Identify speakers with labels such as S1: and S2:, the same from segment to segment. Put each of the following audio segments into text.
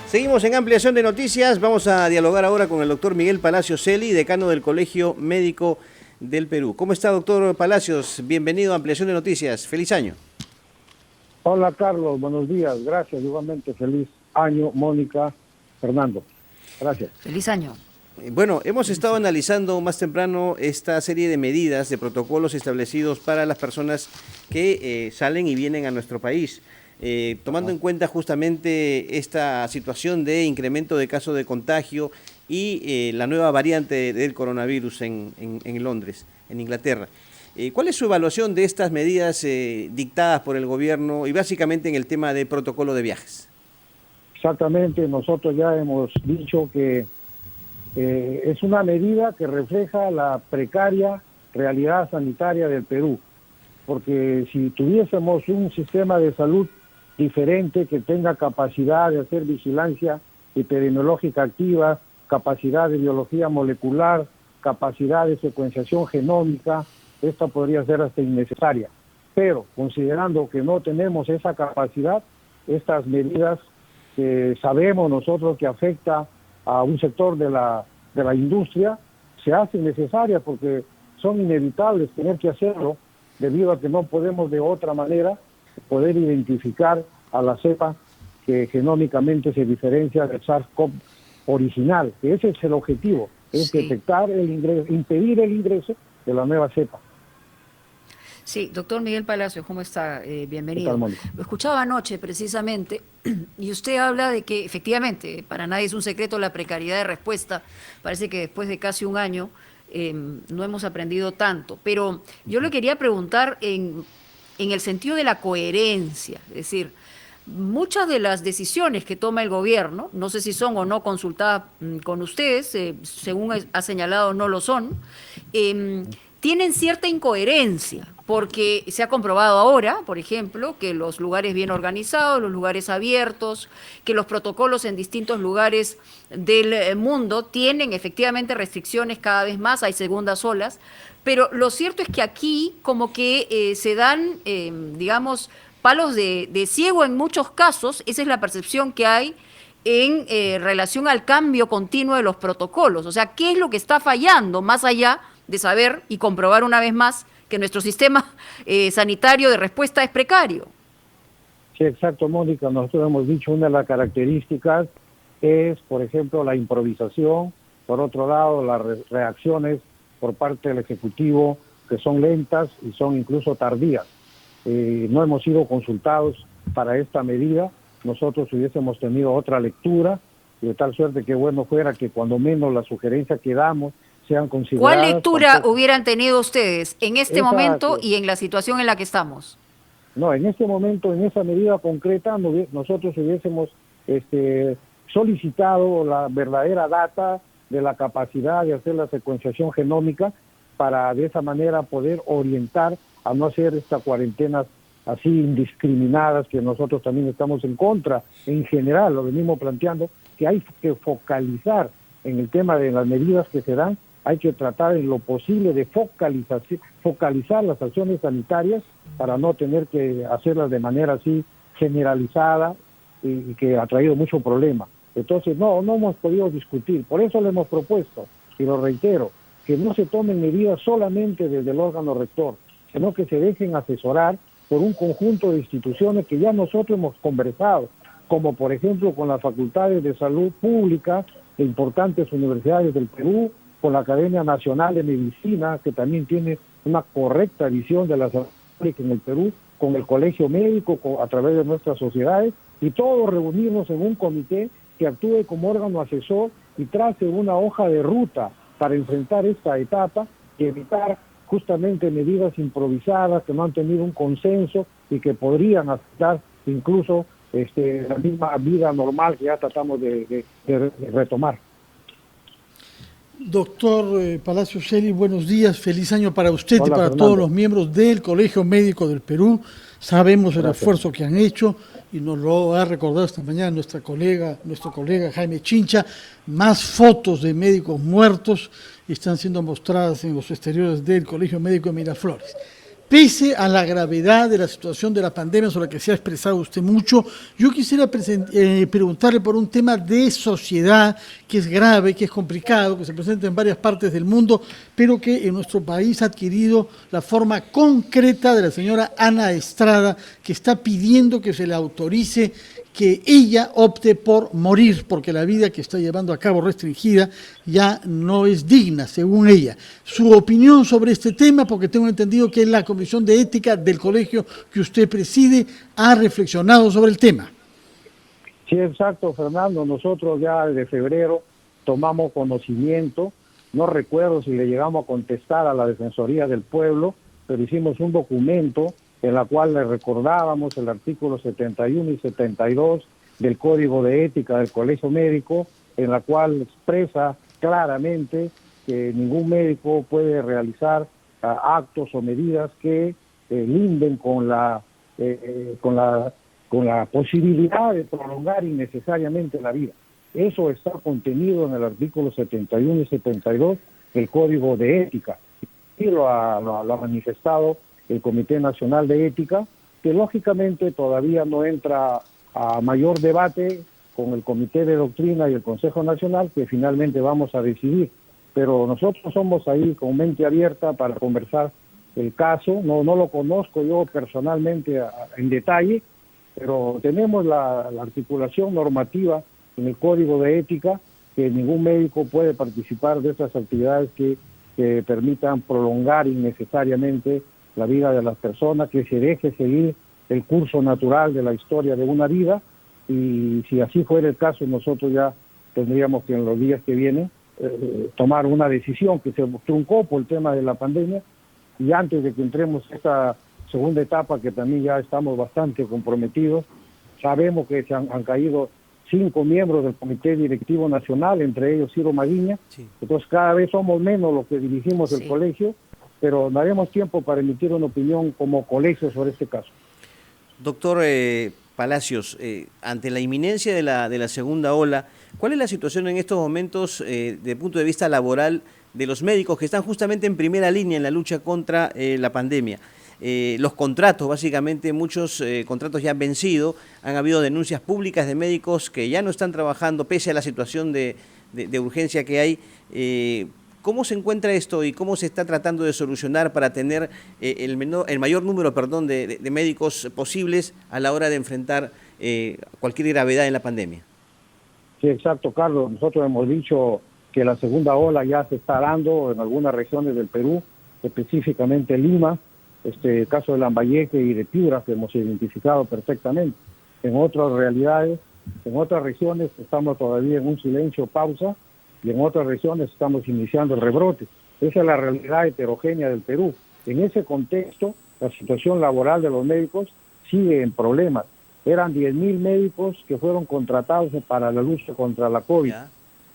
S1: Seguimos en ampliación de noticias. Vamos a dialogar ahora con el doctor Miguel Palacios Celi, decano del Colegio Médico del Perú. ¿Cómo está, doctor Palacios? Bienvenido a Ampliación de Noticias. Feliz año.
S2: Hola, Carlos. Buenos días. Gracias. Igualmente, feliz año, Mónica, Fernando. Gracias.
S3: Feliz año.
S1: Bueno, hemos estado analizando más temprano esta serie de medidas, de protocolos establecidos para las personas que salen y vienen a nuestro país. Tomando en cuenta justamente esta situación de incremento de casos de contagio y la nueva variante del coronavirus en Londres, en Inglaterra. ¿Cuál es su evaluación de estas medidas dictadas por el gobierno y básicamente en el tema de protocolo de viajes?
S2: Exactamente, nosotros ya hemos dicho que es una medida que refleja la precaria realidad sanitaria del Perú, porque si tuviésemos un sistema de salud diferente que tenga capacidad de hacer vigilancia epidemiológica activa, capacidad de biología molecular, capacidad de secuenciación genómica, esta podría ser hasta innecesaria. Pero considerando que no tenemos esa capacidad, estas medidas que sabemos nosotros que afecta a un sector de la industria, se hacen necesarias porque son inevitables tener que hacerlo, debido a que no podemos de otra manera poder identificar a la cepa que genómicamente se diferencia del SARS-CoV original, que ese es el objetivo, es detectar el ingreso, impedir el ingreso de la nueva cepa.
S3: Sí, doctor Miguel Palacios, ¿cómo está? Bienvenido. Lo escuchaba anoche precisamente y usted habla de que efectivamente para nadie es un secreto la precariedad de respuesta. Parece que después de casi un año no hemos aprendido tanto, pero yo le quería preguntar en el sentido de la coherencia, es decir, muchas de las decisiones que toma el gobierno, no sé si son o no consultadas con ustedes, según ha señalado no lo son, tienen cierta incoherencia, porque se ha comprobado ahora, por ejemplo, que los lugares bien organizados, los lugares abiertos, que los protocolos en distintos lugares del mundo tienen efectivamente restricciones cada vez más, hay segundas olas, pero lo cierto es que aquí como que se dan, digamos, palos de ciego en muchos casos, esa es la percepción que hay en relación al cambio continuo de los protocolos. O sea, ¿qué es lo que está fallando más allá de saber y comprobar una vez más que nuestro sistema sanitario de respuesta es precario?
S2: Sí, exacto, Mónica. Nosotros hemos dicho una de las características es, por ejemplo, la improvisación, por otro lado, las reacciones por parte del Ejecutivo que son lentas y son incluso tardías. No hemos sido consultados para esta medida, nosotros hubiésemos tenido otra lectura, de tal suerte que bueno fuera que cuando menos las sugerencias que damos sean consideradas.
S3: ¿Cuál lectura hubieran tenido ustedes en este momento y en la situación en la que estamos?
S2: No, en este momento, en esa medida concreta, nosotros hubiésemos solicitado la verdadera data de la capacidad de hacer la secuenciación genómica para de esa manera poder orientar a no hacer estas cuarentenas así indiscriminadas, que nosotros también estamos en contra. En general, lo venimos planteando, que hay que focalizar en el tema de las medidas que se dan, hay que tratar en lo posible de focalizar las acciones sanitarias para no tener que hacerlas de manera así generalizada y que ha traído mucho problema. Entonces, no hemos podido discutir, por eso le hemos propuesto, y lo reitero, que no se tomen medidas solamente desde el órgano rector, sino que se dejen asesorar por un conjunto de instituciones que ya nosotros hemos conversado, como por ejemplo con las facultades de salud pública de importantes universidades del Perú, con la Academia Nacional de Medicina, que también tiene una correcta visión de la salud pública en el Perú, con el Colegio Médico, a través de nuestras sociedades, y todos reunirnos en un comité que actúe como órgano asesor y trace una hoja de ruta para enfrentar esta etapa y evitar justamente medidas improvisadas que no han tenido un consenso y que podrían afectar incluso la misma vida normal que ya tratamos de retomar.
S4: Doctor Palacios Celi, buenos días, feliz año para usted.
S2: Hola,
S4: y para
S2: Fernando.
S4: Todos los miembros del Colegio Médico del Perú. Sabemos el esfuerzo que han hecho y nos lo ha recordado esta mañana nuestro colega Jaime Chincha. Más fotos de médicos muertos están siendo mostradas en los exteriores del Colegio Médico de Miraflores. Pese a la gravedad de la situación de la pandemia sobre la que se ha expresado usted mucho, yo quisiera preguntarle por un tema de sociedad que es grave, que es complicado, que se presenta en varias partes del mundo, pero que en nuestro país ha adquirido la forma concreta de la señora Ana Estrada, que está pidiendo que se le autorice que ella opte por morir, porque la vida que está llevando a cabo restringida ya no es digna, según ella. Su opinión sobre este tema, porque tengo entendido que la Comisión de Ética del colegio que usted preside ha reflexionado sobre el tema.
S2: Sí, exacto, Fernando. Nosotros ya desde febrero tomamos conocimiento, no recuerdo si le llegamos a contestar a la Defensoría del Pueblo, pero hicimos un documento en la cual le recordábamos el artículo 71 y 72 del Código de Ética del Colegio Médico, en la cual expresa claramente que ningún médico puede realizar actos o medidas que linden con la posibilidad de prolongar innecesariamente la vida. Eso está contenido en el artículo 71 y 72 del Código de Ética, y lo ha manifestado el Comité Nacional de Ética, que lógicamente todavía no entra a mayor debate con el Comité de Doctrina y el Consejo Nacional, que finalmente vamos a decidir. Pero nosotros somos ahí con mente abierta para conversar el caso. No lo conozco yo personalmente en detalle, pero tenemos la articulación normativa en el Código de Ética que ningún médico puede participar de esas actividades que permitan prolongar innecesariamente la vida de las personas, que se deje seguir el curso natural de la historia de una vida, y si así fuera el caso, nosotros ya tendríamos que en los días que vienen tomar una decisión que se truncó por el tema de la pandemia, y antes de que entremos a esta segunda etapa, que también ya estamos bastante comprometidos, sabemos que se han caído 5 miembros del Comité Directivo Nacional, entre ellos Ciro Maguiña, sí. Entonces cada vez somos menos los que dirigimos el colegio, pero daremos tiempo para emitir una opinión como colegio sobre este caso.
S1: Doctor Palacios, ante la inminencia de la segunda ola, ¿cuál es la situación en estos momentos desde el punto de vista laboral de los médicos que están justamente en primera línea en la lucha contra la pandemia? Los contratos, básicamente muchos contratos ya han vencido, han habido denuncias públicas de médicos que ya no están trabajando pese a la situación de urgencia que hay. ¿Cómo se encuentra esto y cómo se está tratando de solucionar para tener el mayor número de médicos posibles a la hora de enfrentar cualquier gravedad en la pandemia?
S2: Sí, exacto, Carlos. Nosotros hemos dicho que la segunda ola ya se está dando en algunas regiones del Perú, específicamente Lima, el caso de Lambayeque y de Piura, que hemos identificado perfectamente. En otras realidades, en otras regiones estamos todavía en un silencio, pausa, y en otras regiones estamos iniciando el rebrote. Esa es la realidad heterogénea del Perú. En ese contexto, la situación laboral de los médicos sigue en problemas. Eran 10.000 médicos que fueron contratados para la lucha contra la COVID,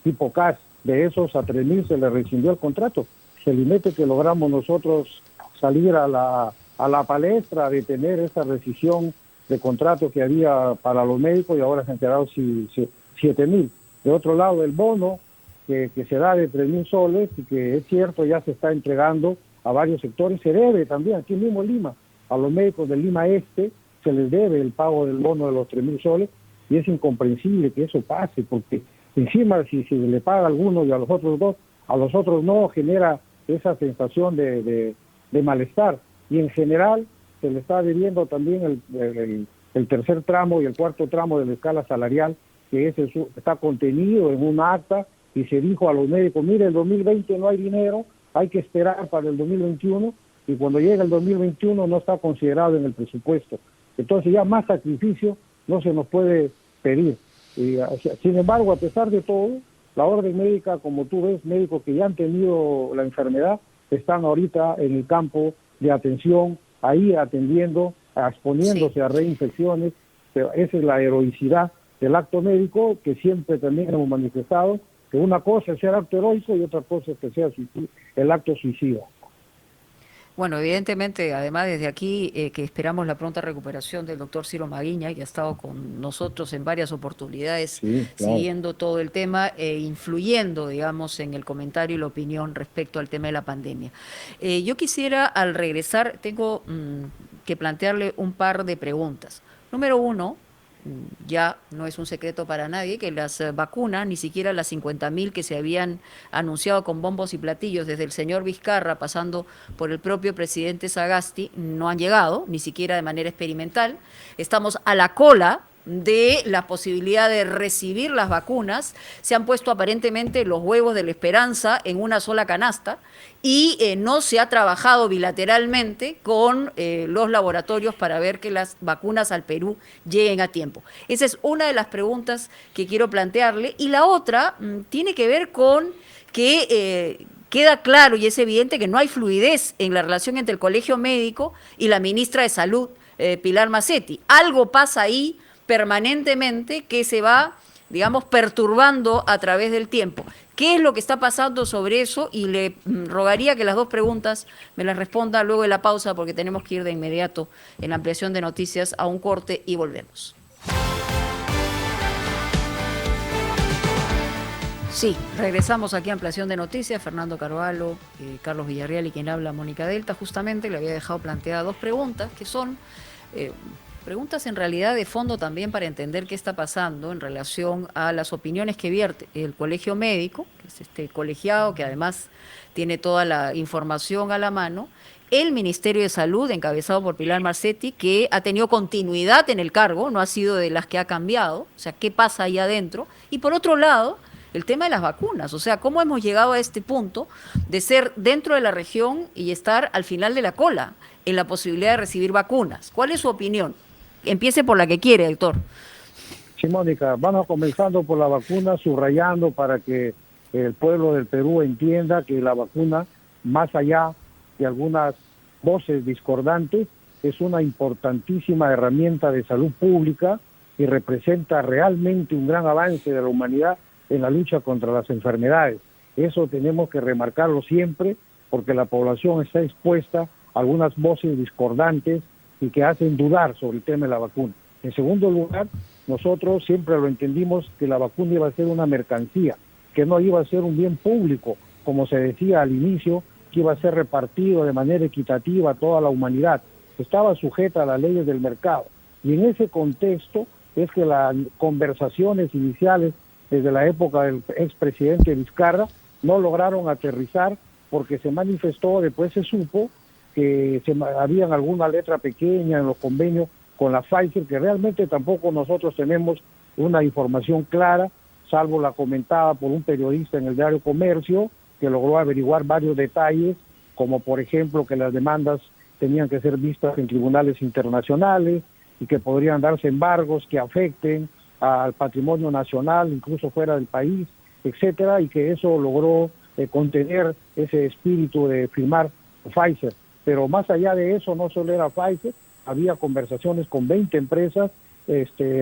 S2: tipo CAS. De esos a 3.000 se les rescindió el contrato. Se limite que logramos nosotros salir a la palestra de tener esa rescisión de contrato que había para los médicos, y ahora se han quedado 7.000. De otro lado, el bono que se da de 3.000 soles, y que es cierto ya se está entregando a varios sectores, se debe también aquí mismo en Lima, a los médicos de Lima Este se les debe el pago del bono de los 3.000 soles, y es incomprensible que eso pase, porque encima si se le paga a algunos y a los otros dos, a los otros no, genera esa sensación de malestar, y en general se le está debiendo también el tercer tramo y el cuarto tramo de la escala salarial, que está contenido en un acta, y se dijo a los médicos, mire, el 2020 no hay dinero, hay que esperar para el 2021, y cuando llega el 2021 no está considerado en el presupuesto. Entonces ya más sacrificio no se nos puede pedir. Sin embargo, a pesar de todo, la orden médica, como tú ves, médicos que ya han tenido la enfermedad, están ahorita en el campo de atención, ahí atendiendo, exponiéndose a reinfecciones. Pero esa es la heroicidad del acto médico, que siempre también hemos manifestado, que una cosa es ser acto heroico y otra cosa es que sea el acto suicida.
S3: Bueno, evidentemente, además desde aquí que esperamos la pronta recuperación del doctor Ciro Maguiña, que ha estado con nosotros en varias oportunidades,
S2: Sí, claro.
S3: siguiendo todo el tema e influyendo, digamos, en el comentario y la opinión respecto al tema de la pandemia. Yo quisiera, al regresar, tengo que plantearle un par de preguntas. Número uno, ya no es un secreto para nadie que las vacunas, ni siquiera las 50.000 que se habían anunciado con bombos y platillos desde el señor Vizcarra, pasando por el propio presidente Sagasti, no han llegado, ni siquiera de manera experimental. Estamos a la cola de la posibilidad de recibir las vacunas. Se han puesto aparentemente los huevos de la esperanza en una sola canasta y no se ha trabajado bilateralmente con los laboratorios para ver que las vacunas al Perú lleguen a tiempo. Esa es una de las preguntas que quiero plantearle. Y la otra tiene que ver con que queda claro y es evidente que no hay fluidez en la relación entre el Colegio Médico y la ministra de Salud, Pilar Macetti. Algo pasa ahí permanentemente que se va, digamos, perturbando a través del tiempo. ¿Qué es lo que está pasando sobre eso? Y le rogaría que las dos preguntas me las responda luego de la pausa, porque tenemos que ir de inmediato en la ampliación de noticias a un corte y volvemos. Sí, regresamos aquí a Ampliación de Noticias. Fernando Carvalho, Carlos Villarreal y quien habla, Mónica Delta. Justamente le había dejado planteadas dos preguntas que son preguntas en realidad de fondo también para entender qué está pasando en relación a las opiniones que vierte el Colegio Médico, que es este colegiado que además tiene toda la información a la mano, el Ministerio de Salud, encabezado por Pilar Macetti, que ha tenido continuidad en el cargo, no ha sido de las que ha cambiado, o sea, qué pasa ahí adentro, y por otro lado, el tema de las vacunas, o sea, cómo hemos llegado a este punto de ser dentro de la región y estar al final de la cola en la posibilidad de recibir vacunas. ¿Cuál es su opinión? Empiece por la que quiere, doctor.
S2: Sí, Mónica, vamos comenzando por la vacuna, subrayando para que el pueblo del Perú entienda que la vacuna, más allá de algunas voces discordantes, es una importantísima herramienta de salud pública y representa realmente un gran avance de la humanidad en la lucha contra las enfermedades. Eso tenemos que remarcarlo siempre, porque la población está expuesta a algunas voces discordantes y que hacen dudar sobre el tema de la vacuna. En segundo lugar, nosotros siempre lo entendimos que la vacuna iba a ser una mercancía, que no iba a ser un bien público, como se decía al inicio, que iba a ser repartido de manera equitativa a toda la humanidad. Estaba sujeta a las leyes del mercado. Y en ese contexto es que las conversaciones iniciales desde la época del expresidente Vizcarra no lograron aterrizar, porque se manifestó, después se supo que habían alguna letra pequeña en los convenios con la Pfizer, que realmente tampoco nosotros tenemos una información clara, salvo la comentada por un periodista en el diario Comercio, que logró averiguar varios detalles, como por ejemplo que las demandas tenían que ser vistas en tribunales internacionales y que podrían darse embargos que afecten al patrimonio nacional, incluso fuera del país, etcétera, y que eso logró contener ese espíritu de firmar Pfizer. Pero más allá de eso, no solo era Pfizer, había conversaciones con 20 empresas,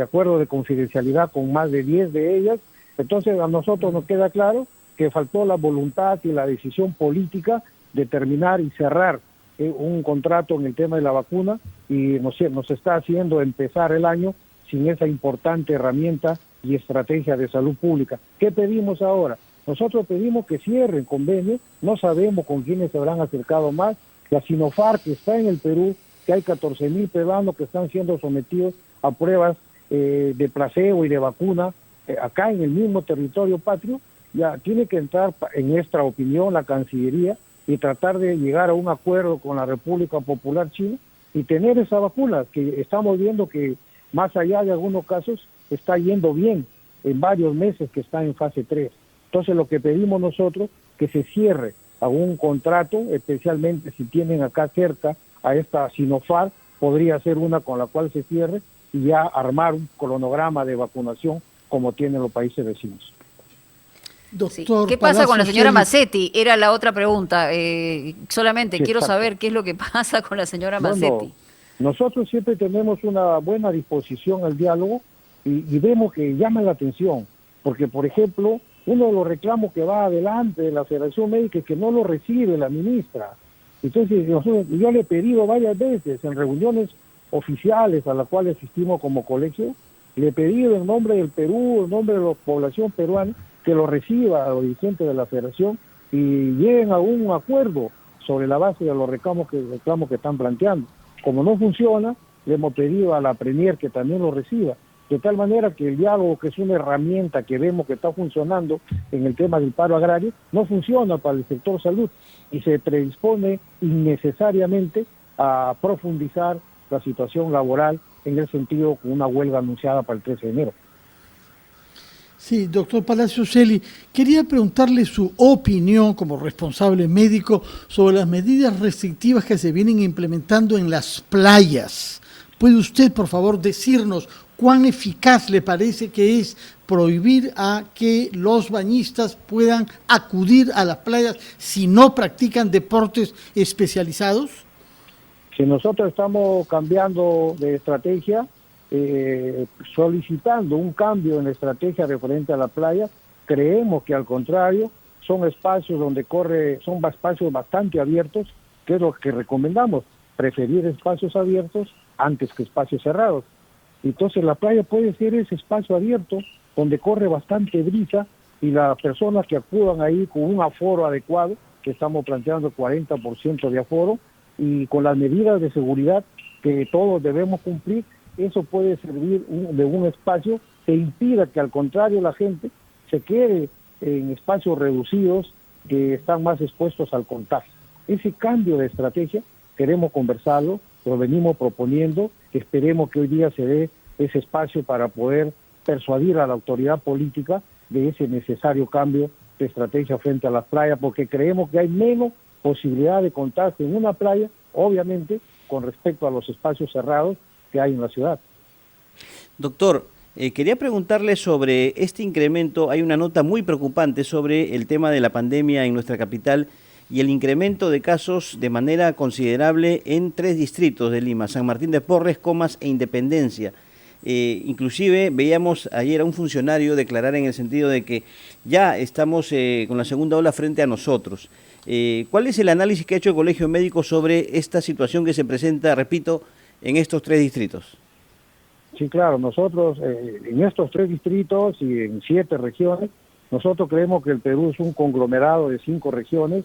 S2: acuerdo de confidencialidad con más de 10 de ellas. Entonces a nosotros nos queda claro que faltó la voluntad y la decisión política de terminar y cerrar un contrato en el tema de la vacuna, y nos está haciendo empezar el año sin esa importante herramienta y estrategia de salud pública. ¿Qué pedimos ahora? Nosotros pedimos que cierren convenios, no sabemos con quiénes se habrán acercado más. La Sinopharm, que está en el Perú, que hay 14.000 peruanos que están siendo sometidos a pruebas de placebo y de vacuna acá en el mismo territorio patrio, ya tiene que entrar, en nuestra opinión, la Cancillería y tratar de llegar a un acuerdo con la República Popular China y tener esa vacuna, que estamos viendo que más allá de algunos casos está yendo bien en varios meses que está en fase 3. Entonces lo que pedimos nosotros, que se cierre algún contrato, especialmente si tienen acá cerca a esta Sinopharm, podría ser una con la cual se cierre y ya armar un cronograma de vacunación como tienen los países vecinos.
S3: Doctor, sí. ¿Qué pasa con la señora Macetti? Era la otra pregunta. Solamente quiero saber qué es lo que pasa con la señora Macetti.
S2: Nosotros siempre tenemos una buena disposición al diálogo y vemos que llama la atención, porque por ejemplo, uno de los reclamos que va adelante de la Federación Médica es que no lo recibe la ministra. Entonces yo le he pedido varias veces en reuniones oficiales a las cuales asistimos como colegio, le he pedido en nombre del Perú, en nombre de la población peruana, que lo reciba a los dirigentes de la federación y lleguen a un acuerdo sobre la base de los reclamos que están planteando. Como no funciona, le hemos pedido a la Premier que también lo reciba, de tal manera que el diálogo, que es una herramienta que vemos que está funcionando en el tema del paro agrario, no funciona para el sector salud y se predispone innecesariamente a profundizar la situación laboral en el sentido con una huelga anunciada para el 13 de enero.
S4: Sí, doctor Palacios Celi, quería preguntarle su opinión como responsable médico sobre las medidas restrictivas que se vienen implementando en las playas. ¿Puede usted, por favor, decirnos cuán eficaz le parece que es prohibir a que los bañistas puedan acudir a las playas si no practican deportes especializados?
S2: Si nosotros estamos cambiando de estrategia, solicitando un cambio en la estrategia referente a la playa, creemos que al contrario son espacios son espacios bastante abiertos, que es lo que recomendamos, preferir espacios abiertos antes que espacios cerrados. Entonces la playa puede ser ese espacio abierto donde corre bastante brisa y las personas que acudan ahí con un aforo adecuado, que estamos planteando 40% de aforo, y con las medidas de seguridad que todos debemos cumplir, eso puede servir de un espacio que impida que al contrario la gente se quede en espacios reducidos que están más expuestos al contagio. Ese cambio de estrategia queremos conversarlo, lo venimos proponiendo, esperemos que hoy día se dé ese espacio para poder persuadir a la autoridad política de ese necesario cambio de estrategia frente a las playas, porque creemos que hay menos posibilidad de contagio en una playa, obviamente, con respecto a los espacios cerrados que hay en la ciudad.
S1: Doctor, quería preguntarle sobre este incremento. Hay una nota muy preocupante sobre el tema de la pandemia en nuestra capital y el incremento de casos de manera considerable en 3 distritos de Lima: San Martín de Porres, Comas e Independencia. Inclusive veíamos ayer a un funcionario declarar en el sentido de que ya estamos con la segunda ola frente a nosotros. ¿Cuál es el análisis que ha hecho el Colegio Médico sobre esta situación que se presenta, repito, en estos 3 distritos?
S2: Sí, claro, nosotros en estos 3 distritos y en 7 regiones, nosotros creemos que el Perú es un conglomerado de 5 regiones,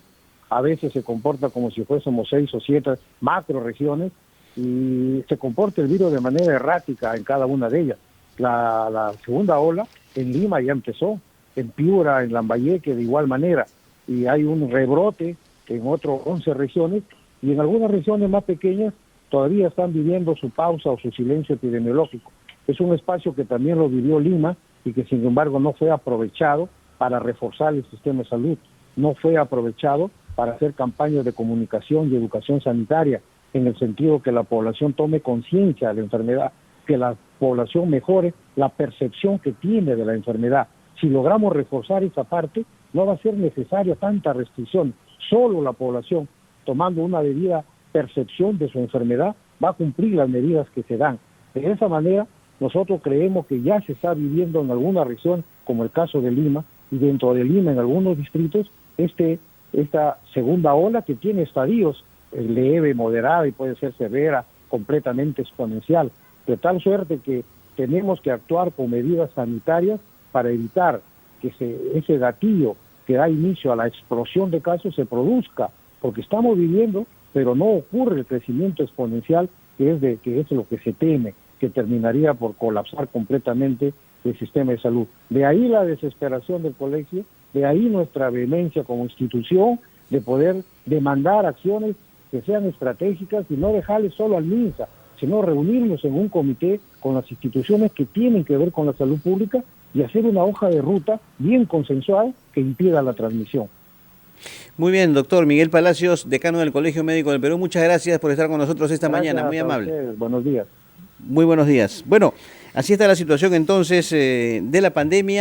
S2: a veces se comporta como si fuésemos 6 o 7 macro regiones, y se comporta el virus de manera errática en cada una de ellas. La segunda ola en Lima ya empezó, en Piura, en Lambayeque de igual manera, y hay un rebrote en otras 11 regiones, y en algunas regiones más pequeñas todavía están viviendo su pausa o su silencio epidemiológico. Es un espacio que también lo vivió Lima y que sin embargo no fue aprovechado para reforzar el sistema de salud, no fue aprovechado para hacer campañas de comunicación y educación sanitaria, en el sentido que la población tome conciencia de la enfermedad, que la población mejore la percepción que tiene de la enfermedad. Si logramos reforzar esa parte, no va a ser necesaria tanta restricción. Solo la población, tomando una debida percepción de su enfermedad, va a cumplir las medidas que se dan. De esa manera, nosotros creemos que ya se está viviendo en alguna región, como el caso de Lima, y dentro de Lima, en algunos distritos, esta segunda ola que tiene estadios, leve, moderada y puede ser severa, completamente exponencial, de tal suerte que tenemos que actuar con medidas sanitarias para evitar que ese gatillo que da inicio a la explosión de casos se produzca, porque estamos viviendo, pero no ocurre el crecimiento exponencial que es lo que se teme, que terminaría por colapsar completamente el sistema de salud. De ahí la desesperación del colegio, de ahí nuestra vehemencia como institución de poder demandar acciones que sean estratégicas y no dejarle solo al MINSA, sino reunirnos en un comité con las instituciones que tienen que ver con la salud pública y hacer una hoja de ruta bien consensual que impida la transmisión.
S1: Muy bien, doctor Miguel Palacios, decano del Colegio Médico del Perú, muchas gracias por estar con nosotros esta mañana, muy amable.
S2: Ustedes. Buenos días.
S1: Muy buenos días. Bueno, así está la situación entonces de la pandemia.